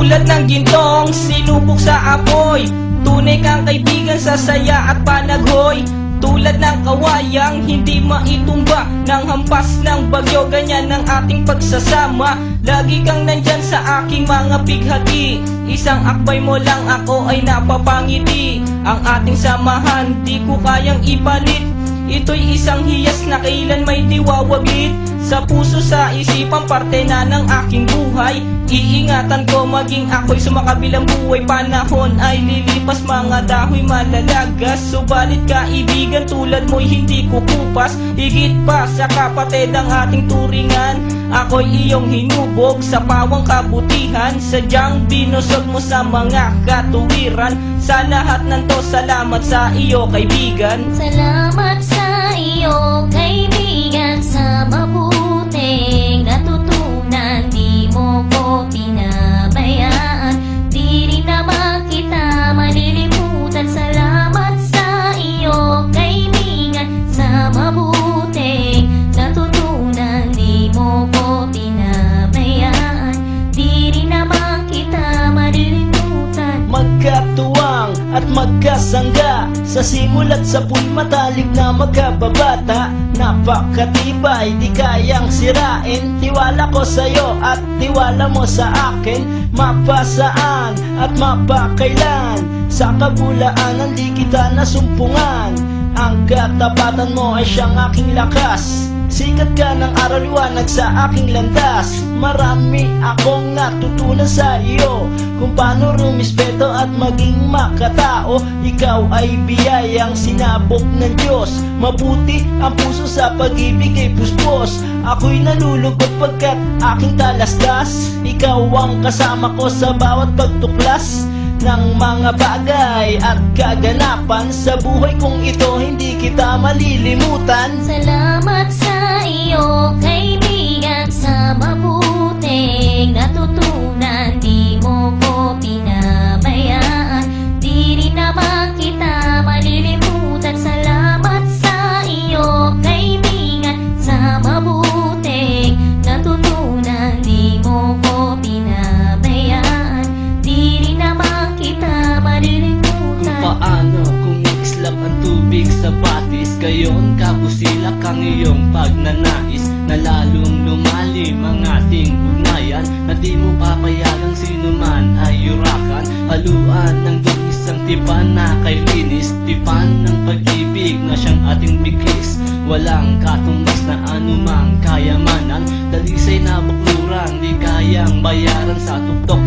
Tulad ng gintong sinubok sa apoy, tunay kang kaibigan sa saya at panaghoy. Tulad ng kawayang hindi maitumba ng hampas ng bagyo, ganyan ang ating pagsasama. Lagi kang nandyan sa aking mga bighati, isang akbay mo lang ako ay napapangiti. Ang ating samahan di ko kayang ipalit, ito'y isang hiyas na kailan may diwawaglit. Sa puso, sa isipan, parte na ng aking buhay. Iingatan ko maging ako'y sumakabilang buhay. Panahon ay lilipas, mga dahoy malalagas, subalit kaibigan tulad mo'y hindi kukupas. Higit pa sa kapatid ang ating turingan, ako'y iyong hinubog sa pawang kabutihan. Sadyang binusog mo sa mga katuwiran. Sa lahat ng to, salamat sa iyo kaibigan. Salamat sa iyo kaibigan, sa mabuting natutunan. Di mo ko pinabayaan, di rin naman kita malilimutan. Salamat sa iyo kaibigan, sa mabuting natutunan. Di mo ko pinabayaan, di rin naman kita malilimutan. Magkatuwang at magkasangga, sa simulat sa po'y matalik na magkababata. Napakatibay, di kayang sirain, tiwala ko sa'yo at tiwala mo sa akin. Mapasaan at mapakailan, sa kabulaanan di kita nasumpungan. Ang katapatan mo ay siyang aking lakas, sikat ka ng araw liwanag sa aking landas. Marami akong natutunan sa iyo, kung paano rumispeto at maging makatao. Ikaw ay biyayang sinabok ng Diyos, mabuti ang puso sa pag-ibig ay puspos. Ako'y nalulugod pagkat aking talastas, ikaw ang kasama ko sa bawat pagtuklas ng mga bagay at kaganapan. Sa buhay kong ito hindi kita malilimutan. Salamat sa iyo kaibigan, sa mabuting natutunan. Di mo ko pinabayaan, di rin naman kita malilimutan. Salamat sa iyo kaibigan, sa mabuting natutunan. Di mo ko pinabayaan, di rin naman kita malilimutan. Kung paano kumikislap ang tubig sa batis, gayon kabusilak ang iyong pagnanais, na lalong lumalim ang ating ugnayan, na di mo papayagang sino man ay yurakan. Haluan ng dungis ang tipan na kay linis, tipan ng pag-ibig na siyang ating biglis. Walang katumbas na anumang kayamanan, dalisay na bakluran di kayang bayaran sa tuktok